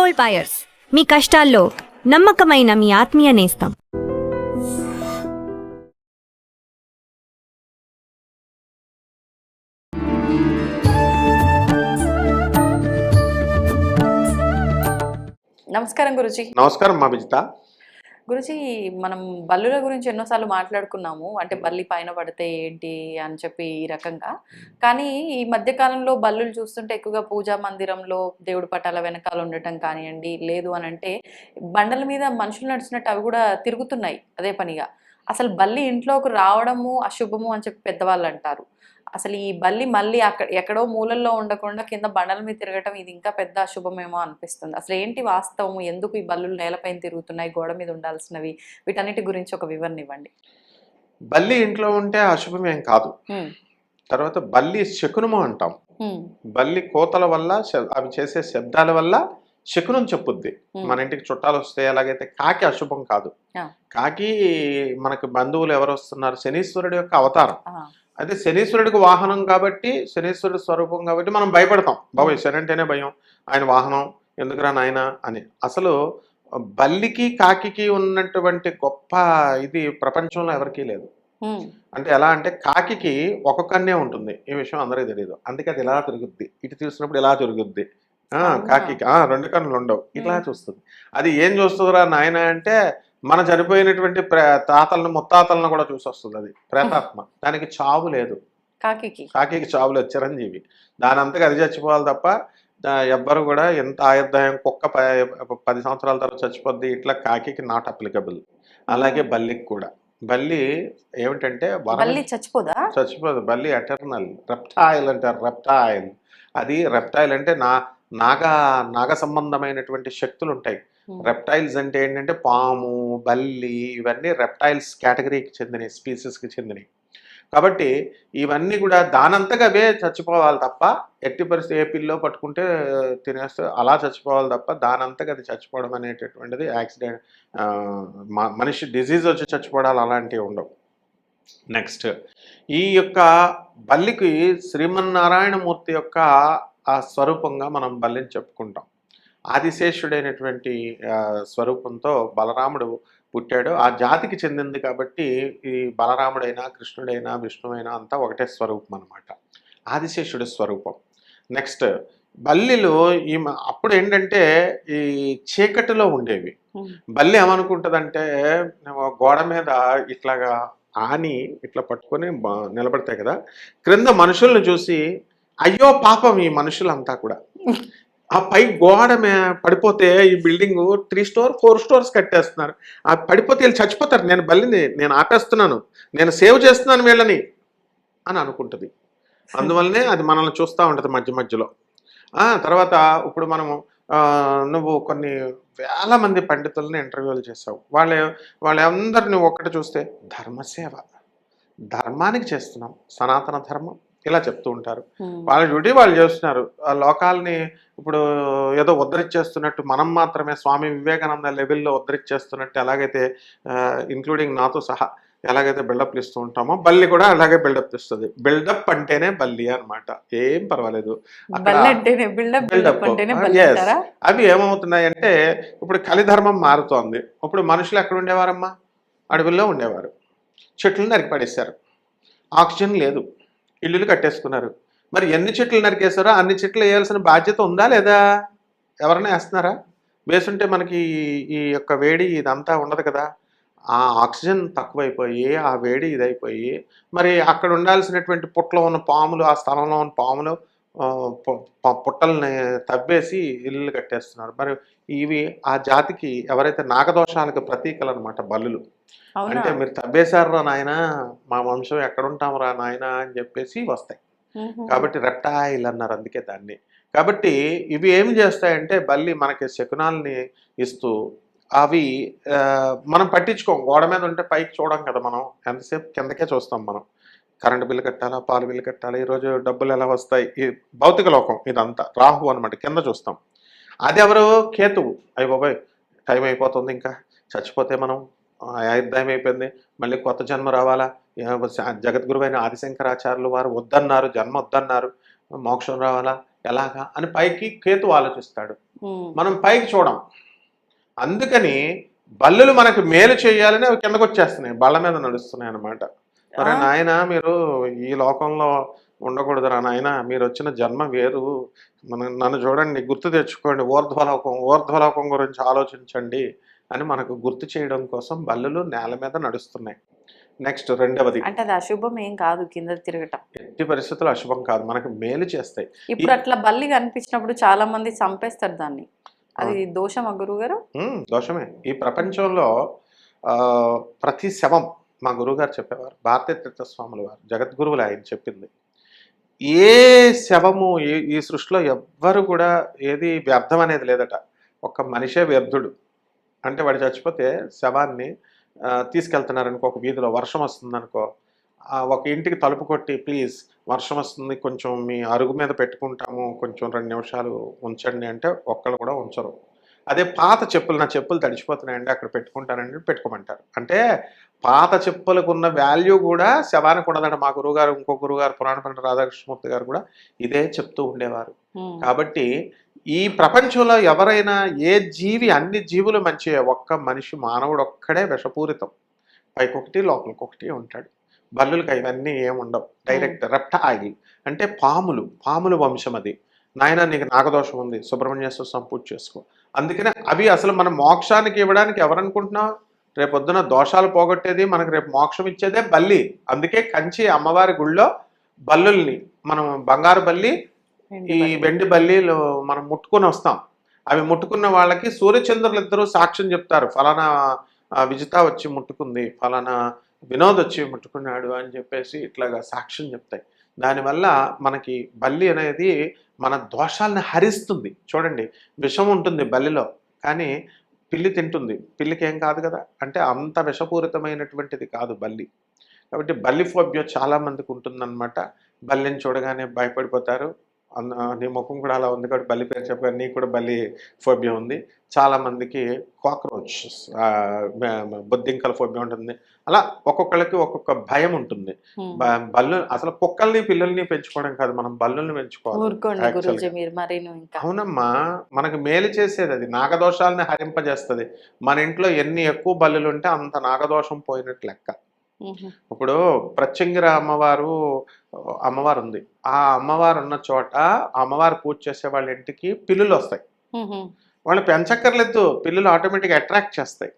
Gold buyers, మీ కష్టాల్లో నమ్మకమైన మీ ఆత్మీయ నేస్తం. నమస్కారం గురుజీ. నమస్కారం మా విజిత. గురుజీ, మనం బల్లుల గురించి ఎన్నోసార్లు మాట్లాడుకున్నాము. అంటే బల్లి పైన పడితే ఏంటి అని చెప్పి ఈ రకంగా. కానీ ఈ మధ్య కాలంలో బల్లులు చూస్తుంటే ఎక్కువగా పూజా మందిరంలో దేవుడి పటాల వెనకాల ఉండటం కానివ్వండి, లేదు అని అంటే బండల మీద మనుషులు నడిచినట్టు అవి కూడా తిరుగుతున్నాయి అదే పనిగా. అసలు బల్లి ఇంట్లోకి రావడము అశుభము అని చెప్పి పెద్దవాళ్ళు అంటారు. అసలు ఈ బల్లి మళ్ళీ ఎక్కడో మూలల్లో ఉండకుండా కింద బండల మీద తిరగటం ఇది ఇంకా పెద్ద అశుభమేమో అనిపిస్తుంది. అసలు ఏంటి వాస్తవము? ఎందుకు ఈ బల్లులు నేలపైన తిరుగుతున్నాయి, గోడ మీద ఉండాల్సినవి? వీటన్నిటి గురించి ఒక వివరణ ఇవ్వండి. బల్లి ఇంట్లో ఉంటే అశుభం ఏం కాదు. తర్వాత బల్లి శకునము అంటాం. బల్లి కోతల వల్ల అవి చేసే శబ్దాల వల్ల శకునం చెప్పుద్ది. మన ఇంటికి చుట్టాలు వస్తే ఎలాగైతే కాకి అశుభం కాదు. కాకి మనకు బంధువులు ఎవరు వస్తున్నారు, శనీశ్వరుడు యొక్క అవతారం. అయితే శనీశ్వరుడికి వాహనం కాబట్టి, శనీశ్వరుడి స్వరూపం కాబట్టి మనం భయపడతాం. బాబోయ్ శని అంటేనే భయం, ఆయన వాహనం ఎందుకురా నాయన అని. అసలు బల్లికి కాకి ఉన్నటువంటి గొప్ప ఇది ప్రపంచంలో ఎవరికీ లేదు. అంటే ఎలా అంటే కాకి ఒక కన్నే ఉంటుంది, ఈ విషయం అందరికీ తెలియదు. అందుకే అది ఇలా తిరుగుద్ది, ఇటు చూసినప్పుడు ఇలా తిరుగుద్ది. కాకి రెండు కన్నులు ఉండవు, ఇట్లా చూస్తుంది. అది ఏం చూస్తుందిరా నాయన అంటే మన చనిపోయినటువంటి తాతలను ముత్తాతలను కూడా చూసి వస్తుంది. అది ప్రేతాత్మ. దానికి చావు లేదు. కాకి చావు లేదు, చిరంజీవి. దాని అంతగా అది చచ్చిపోవాలి తప్ప ఎవ్వరు కూడా ఎంత ఆయుర్దాయం కుక్క 10 సంవత్సరాల తర్వాత చచ్చిపోద్ది, ఇట్లా కాకి నాట్ అప్లికబుల్. అలాగే బల్లికి కూడా. బల్లి ఏమిటంటే చచ్చిపోదు. బల్లి ఎటర్నల్ రెప్టైల్ అంటారు. రెప్టైల్ అది రెప్టైల్ అంటే నాగ సంబంధమైనటువంటి శక్తులు ఉంటాయి. రెప్టైల్స్ అంటే ఏంటంటే పాము, బల్లి ఇవన్నీ రెప్టైల్స్ కేటగిరీకి చెందినవి, స్పీసీస్కి చెందినవి. కాబట్టి ఇవన్నీ కూడా దానంతగా అవే చచ్చిపోవాలి తప్ప, ఎట్టి పరిస్థితి ఏ పిల్లో పట్టుకుంటే తినేస్తే అలా చచ్చిపోవాలి తప్ప దానంతగా అది చచ్చిపోవడం అనేటటువంటిది యాక్సిడెంట్, మనిషి డిజీజ్ వచ్చి చచ్చిపోవడాలు అలాంటివి ఉండవు. నెక్స్ట్, ఈ యొక్క బల్లికి శ్రీమన్నారాయణమూర్తి యొక్క ఆ స్వరూపంగా మనం బల్లిని చెప్పుకుంటాం. ఆదిశేషుడైనటువంటి స్వరూపంతో బలరాముడు పుట్టాడు. ఆ జాతికి చెందింది కాబట్టి ఈ బలరాముడైనా, కృష్ణుడైనా, విష్ణువైనా అంతా ఒకటే స్వరూపం అనమాట, ఆదిశేషుడి స్వరూపం. నెక్స్ట్, బల్లిలు అప్పుడు ఏంటంటే ఈ చీకటిలో ఉండేవి. బల్లి ఏమనుకుంటుందంటే గోడ మీద ఇట్లాగా ఆని ఇట్లా పట్టుకొని నిలబడతాయి కదా, క్రింద మనుషుల్ని చూసి అయ్యో పాపం ఈ మనుషులంతా కూడా ఆ పై గోడ పడిపోతే ఈ బిల్డింగ్ 3 స్టోర్ 4 స్టోర్స్ కట్టేస్తున్నారు, ఆ పడిపోతే వీళ్ళు చచ్చిపోతారు, నేను బల్లిని నేను ఆపేస్తున్నాను, నేను సేవ్ చేస్తున్నాను వీళ్ళని అని అనుకుంటుంది. అందువల్లనే అది మనల్ని చూస్తూ ఉంటుంది మధ్య మధ్యలో. తర్వాత ఇప్పుడు మనము నువ్వు కొన్ని వేల మంది పండితులని ఇంటర్వ్యూలు చేసావు. వాళ్ళందరినీ ఒక్కటి చూస్తే ధర్మసేవ, ధర్మానికి చేస్తున్నాం, సనాతన ధర్మం ఇలా చెప్తూ ఉంటారు. వాళ్ళ డ్యూటీ వాళ్ళు చేస్తున్నారు. ఆ లోకాలని ఇప్పుడు ఏదో ఉద్ధరించేస్తున్నట్టు మనం మాత్రమే స్వామి వివేకానంద లెవెల్లో ఉద్ధరించేస్తున్నట్టు ఎలాగైతే ఇంక్లూడింగ్ నాతో సహా ఎలాగైతే బిల్డప్లు ఇస్తూ ఉంటామో బల్లి కూడా అలాగే బిల్డప్ ఇస్తుంది. బిల్డప్ అంటేనే బల్లి అనమాట, ఏం పర్వాలేదు. అవి ఏమవుతున్నాయంటే ఇప్పుడు కలిధర్మం మారుతోంది. ఇప్పుడు మనుషులు ఎక్కడ ఉండేవారమ్మా? అడవుల్లో ఉండేవారు. చెట్లు నరికి పడేశారు, ఆక్సిజన్ లేదు, ఇల్లులు కట్టేసుకున్నారు. మరి ఎన్ని చెట్లు నరికేశారో అన్ని చెట్లు వేయాల్సిన బాధ్యత ఉందా లేదా? ఎవరైనా వేస్తున్నారా? వేసుంటే మనకి ఈ యొక్క వేడి ఇదంతా ఉండదు కదా. ఆ ఆక్సిజన్ తక్కువైపోయి ఆ వేడి ఇదైపోయి మరి అక్కడ ఉండాల్సినటువంటి పుట్టలో ఉన్న పాములు, ఆ స్థలంలో ఉన్న పాములు పుట్టల్ని తవ్వేసి ఇల్లు కట్టేస్తున్నారు. మరి ఇవి ఆ జాతికి ఎవరైతే నాగదోషాలకు ప్రతీకలు అనమాట బల్లులు. అంటే మీరు తవ్వేశారా నాయన, మా వంశం ఎక్కడుంటాం రా నాయన అని చెప్పేసి వస్తాయి. కాబట్టి రెప్టైల్ అన్నారు అందుకే దాన్ని. కాబట్టి ఇవి ఏమి చేస్తాయంటే బల్లి మనకి శకునాల్ని ఇస్తూ అవి మనం పట్టించుకోం. గోడ మీద ఉంటే పైకి చూడం కదా, మనం ఎంతసేపు కిందకే చూస్తాం. మనం కరెంటు బిల్లు కట్టాలా, పాలు బిల్లు కట్టాలా, ఈరోజు డబ్బులు ఎలా వస్తాయి, ఈ భౌతిక లోకం ఇదంతా రాహు అనమాట, కింద చూస్తాం. అది ఎవరు? కేతువు. అయ్య బాబాయ్ టైం అయిపోతుంది, ఇంకా చచ్చిపోతే మనం ఆయుర్దాయం అయిపోయింది, మళ్ళీ కొత్త జన్మ రావాలా, జగద్గురువైన ఆదిశంకరాచార్యులు వారు వద్దన్నారు, జన్మ వద్దన్నారు, మోక్షం రావాలా, ఎలాగా అని పైకి కేతు ఆలోచిస్తాడు. ఉమ్, మనం పైకి చూడం. అందుకని బల్లులు మనకు మేలు చేయాలని అవి కిందకు వచ్చేస్తున్నాయి, బళ్ళ మీద నడుస్తున్నాయి అన్నమాట. ఆ, మరి నాయన మీరు ఈ లోకంలో ఉండకూడదురా నాయన, మీరు వచ్చిన జన్మ వేరు, నన్ను చూడండి, గుర్తు తెచ్చుకోండి, ఊర్ధ్వలోకం గురించి ఆలోచించండి అని మనకు గుర్తు చేయడం కోసం బల్లులు నేల మీద నడుస్తున్నాయి. నెక్స్ట్ రెండవది, అంటే అది అశుభం ఏం కాదు కింద తిరగటం. ఎట్టి పరిస్థితులు అశుభం కాదు, మనకు మేలు చేస్తాయి. ఇప్పుడు అట్లా బల్లి కనిపించినప్పుడు చాలా మంది చంపేస్తారు దాన్ని, అది దోషమా గురుగారు? దోషమే. ఈ ప్రపంచంలో ఆ, ప్రతి శవం, మా గురువుగారు చెప్పేవారు, భారతీయ తీర్థస్వాముల వారు, జగద్గురువులు ఆయన చెప్పింది, ఏ శవము ఈ సృష్టిలో ఎవ్వరు కూడా ఏది వ్యర్థం అనేది లేదట. ఒక్క మనిషే వ్యర్థుడు. అంటే వాడు చచ్చిపోతే శవాన్ని తీసుకెళ్తున్నారనుకో, ఒక వీధిలో వర్షం వస్తుందనుకో, ఒక ఇంటికి తలుపు కొట్టి, ప్లీజ్ వర్షం వస్తుంది, కొంచెం మీ అరుగు మీద పెట్టుకుంటాము, కొంచెం 2 నిమిషాలు ఉంచండి అంటే ఒక్కళ్ళు కూడా ఉంచరు. అదే పాత చెప్పులు, నా చెప్పులు తడిచిపోతున్నాయండి అక్కడ పెట్టుకుంటానండి, పెట్టుకోమంటారు. అంటే పాత చెప్పులకు ఉన్న వాల్యూ కూడా శవానికి ఉండదంట. మా గురువుగారు, ఇంకో గురువుగారు, పురాణ పండిత రాధాకృష్ణమూర్తి గారు కూడా ఇదే చెప్తూ ఉండేవారు. ఉమ్, కాబట్టి ఈ ప్రపంచంలో ఎవరైనా, ఏ జీవి, అన్ని జీవులు మంచివే, ఒక్క మనిషి మానవుడు ఒక్కడే విషపూరితం. పైకొకటి లోపలికొకటి ఉంటాడు. బల్లులకి ఇవన్నీ ఏముండవు. డైరెక్ట్ రెప్టైల్ అంటే పాములు వంశం అది. నాయన నీకు నాగదోషం ఉంది, సుబ్రహ్మణ్యేశ్వర స్వామి పూజ చేసుకో. అందుకనే అవి అసలు మన మోక్షానికి ఇవ్వడానికి ఎవరనుకుంటున్నావు? రేపొద్దున దోషాలు పోగొట్టేది, మనకు రేపు మోక్షం ఇచ్చేదే బల్లి. అందుకే కంచి అమ్మవారి గుళ్ళో బల్లుల్ని, మనం బంగారు బల్లి, ఈ వెండి బల్లీలు మనం ముట్టుకుని వస్తాం. అవి ముట్టుకున్న వాళ్ళకి సూర్యచంద్రులు ఇద్దరు సాక్ష్యం చెప్తారు, ఫలానా విజిత వచ్చి ముట్టుకుంది, ఫలానా వినోద్ వచ్చి ముట్టుకున్నాడు అని చెప్పేసి ఇట్లాగా సాక్ష్యం చెప్తాయి. దానివల్ల మనకి బల్లి అనేది మన దోషాలను హరిస్తుంది. చూడండి, విషం ఉంటుంది బల్లిలో, కానీ పిల్లి తింటుంది, పిల్లికి ఏం కాదు కదా. అంటే అంత విషపూరితమైనటువంటిది కాదు బల్లి. కాబట్టి బల్లి ఫోబియా చాలా మందికి ఉంటుందన్నమాట. బల్లిని చూడగానే భయపడిపోతారు. నీ ముఖం కూడా అలా ఉంది కాబట్టి బల్లి పేరు చెప్పగానే నీకు కూడా బల్లి ఫోబియా ఉంది. చాలా మందికి కాక్రోచ్, బొద్దింకల ఫోబియా ఉంటుంది. అలా ఒక్కొక్కళ్ళకి ఒక్కొక్క భయం ఉంటుంది. బల్లు అసలు కుక్కల్ని పిల్లల్ని పెంచుకోవడం కాదు, మనం బల్లుల్ని ఊరుకోండి గురూజీ పెంచుకోవాలి. మీరు మరీను ఇంకా. అవునమ్మా, మనకు మేలు చేసేది అది, నాగదోషాలని హరింపజేస్తుంది. మన ఇంట్లో ఎన్ని ఎక్కువ బల్లులు ఉంటే అంత నాగదోషం పోయినట్టు లెక్క. ఉహు, ఇప్పుడు ప్రత్యంగిర అమ్మవారు ఉంది. ఆ అమ్మవారు ఉన్న చోట అమ్మవారు పూజ చేసే వాళ్ళ ఇంటికి పిల్లులు వస్తాయి. ఉహు, వాళ్ళు పెంచక్కర్లేదు, పిల్లులు ఆటోమేటిక్గా అట్రాక్ట్ చేస్తాయి.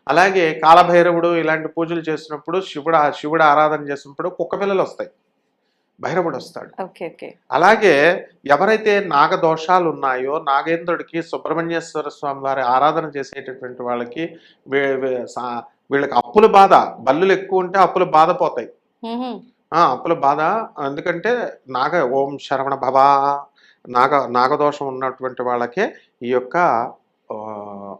అలాగే కాలభైరవుడు ఇలాంటి పూజలు చేసినప్పుడు, శివుడు ఆరాధన చేసినప్పుడు కుక్క పిల్లలు వస్తాయి, భైరవుడు వస్తాడు. Okay okay. అలాగే ఎవరైతే నాగదోషాలు ఉన్నాయో, నాగేంద్రుడికి, సుబ్రహ్మణ్యేశ్వర స్వామి వారి ఆరాధన చేసేటటువంటి వాళ్ళకి వీళ్ళకి అప్పుల బాధ, బల్లులు ఎక్కువ ఉంటే అప్పుల బాధ పోతాయి. ఉహు, అప్పుల బాధ, ఎందుకంటే ఓం శరవణ భవ, నాగదోషం ఉన్నటువంటి వాళ్ళకే ఈ యొక్క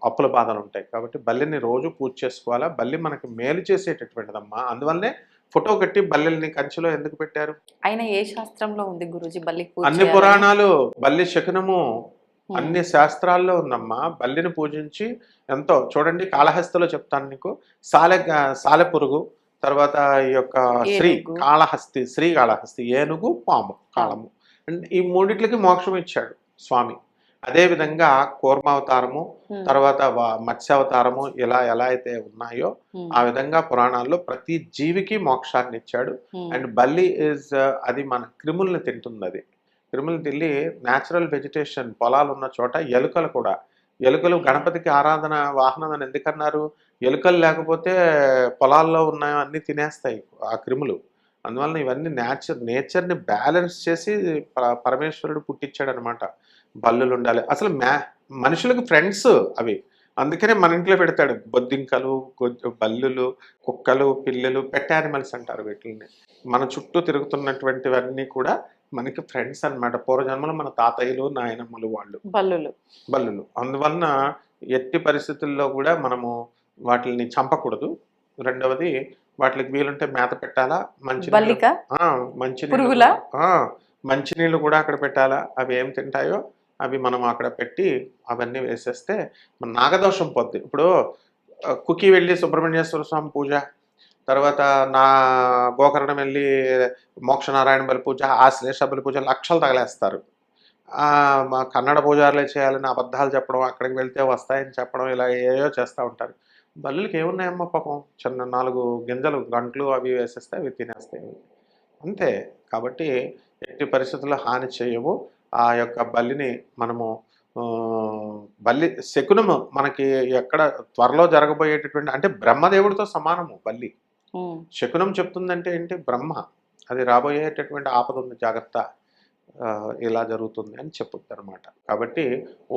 అప్పుల బాధలు ఉంటాయి. కాబట్టి బల్లిని రోజు పూజ చేసుకోవాలా. బల్లి మనకి మేలు చేసేటటువంటిదమ్మా. అందువల్లనే ఫోటో కట్టి బల్లెల్ని కంచిలో ఎందుకు పెట్టారు? అయినా ఏ శాస్త్రంలో ఉంది గురూజీ బల్లికి పూజ అన్ని చేయాలని? పురాణాలు, బల్లి శకునము అన్ని శాస్త్రాల్లో ఉందమ్మా. బల్లిని పూజించి ఎంతో, చూడండి కాళహస్తిలో చెప్తాను నీకు, సాలెపురుగు, తర్వాత ఈ యొక్క శ్రీ కాళహస్తి, ఏనుగు, పాము, కాళము, ఈ మూడిట్లకి మోక్షం ఇచ్చాడు స్వామి. అదేవిధంగా కూర్మావతారము, తర్వాత మత్స్యావతారము, ఇలా ఎలా అయితే ఉన్నాయో ఆ విధంగా పురాణాల్లో ప్రతి జీవికి మోక్షాన్ని ఇచ్చాడు. అండ్ బల్లి అది మన క్రిముల్ని తింటుంది. అది క్రిములు తిల్లి న్యాచురల్ వెజిటేషన్, పొలాలు ఉన్న చోట ఎలుకలు గణపతికి ఆరాధన వాహనం అని ఎందుకన్నారు? ఎలుకలు లేకపోతే పొలాల్లో ఉన్నాయో అన్నీ తినేస్తాయి ఆ క్రిములు. అందువలన ఇవన్నీ నేచర్ని బ్యాలెన్స్ చేసి పరమేశ్వరుడు పుట్టించాడు అనమాట. బల్లులు ఉండాలి. అసలు మనుషులకు ఫ్రెండ్స్ అవి, అందుకనే మన ఇంట్లో పెడతాడు. బొద్దింకలు, బల్లులు, కుక్కలు, పిల్లలు, పెట్ యానిమల్స్ అంటారు వీటిని. మన చుట్టూ తిరుగుతున్నటువంటివన్నీ కూడా మనకి ఫ్రెండ్స్ అన్నమాట. పూర్వజన్మలో మన తాతయ్యలు, నాయనమ్మలు వాళ్ళు బల్లులు. అందువలన ఎట్టి పరిస్థితుల్లో కూడా మనము వాటిని చంపకూడదు. రెండవది, వాటికి వీలుంటే మేత పెట్టాలా, మంచినీళ్ళు కూడా అక్కడ పెట్టాలా. అవి ఏం తింటాయో అవి మనం అక్కడ పెట్టి అవన్నీ వేసేస్తే మన నాగదోషం పోద్ది. ఇప్పుడు కుకి వెళ్ళి సుబ్రహ్మణ్యేశ్వర స్వామి పూజ, తర్వాత గోకర్ణం వెళ్ళి మోక్షనారాయణ బలి పూజ, ఆశ్లేష బలి పూజ, లక్షలు తగలేస్తారు. మా కన్నడ పూజారులే చేయాలని అబద్ధాలు చెప్పడం, అక్కడికి వెళ్తే వస్తాయని చెప్పడం, ఇలా ఏయో చేస్తూ ఉంటారు. బల్లులకి ఏమున్నాయమ్మా పాపం, చిన్న 4 గింజలు గంటలు అవి వేసేస్తే అవి తినేస్తాయి అంతే. కాబట్టి ఎట్టి పరిస్థితుల్లో హాని చేయవు. ఆ యొక్క బల్లిని మనము బల్లి శకునము మనకి ఎక్కడ త్వరలో జరగబోయేటటువంటి, అంటే బ్రహ్మదేవుడితో సమానము బల్లి. శకునం చెప్తుందంటే ఏంటి, బ్రహ్మ అది రాబోయేటటువంటి ఆపద ఉంది జాగ్రత్త, ఇలా జరుగుతుంది అని చెప్పుద్ది అనమాట. కాబట్టి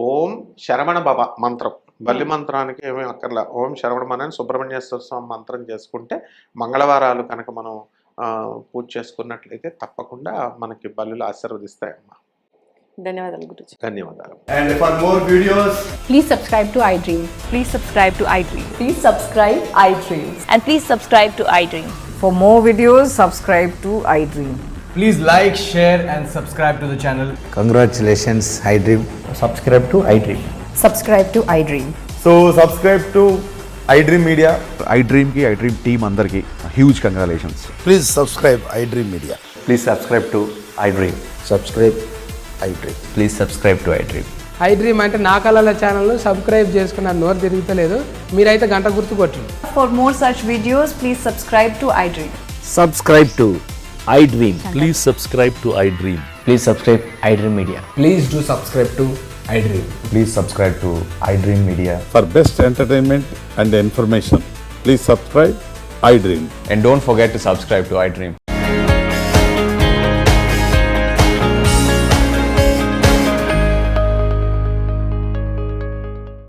ఓం శరవణ భవ మంత్రం, బల్లి మంత్రానికి ఏమీ అక్కర్లా. ఓం శరవణమని సుబ్రహ్మణ్యేశ్వర స్వామి మంత్రం చేసుకుంటే మంగళవారాలు కనుక మనం పూజ చేసుకున్నట్లయితే తప్పకుండా మనకి బల్లులు ఆశీర్వదిస్తాయమ్మా. ధన్యవాదాలు గురుజీ. ధన్యవాదాలు. And for more videos, Please subscribe to iDream. Please subscribe to iDream. Please subscribe iDream. And please subscribe to iDream. For more videos, subscribe to iDream. please like, share, and subscribe to the channel. Congratulations, iDream. subscribe to iDream. Subscribe to iDream. So subscribe to iDream Media. iDream ki iDream team andarki huge congratulations. Please subscribe iDream Media. Please subscribe to iDream. Subscribe iDream. Please subscribe to iDream. iDream అంటే నా కళల ఛానల్ను subscribe చేసుకున్న నోరు తిరుగుతలేదు, మీరైతే గంట గుర్తు కొట్టండి. For more such videos, please subscribe to iDream. Subscribe to iDream. Please subscribe to iDream. Please subscribe iDream Media. Please do subscribe to iDream. Please subscribe to iDream Media. For best entertainment and information, please subscribe iDream. And don't forget to subscribe to iDream.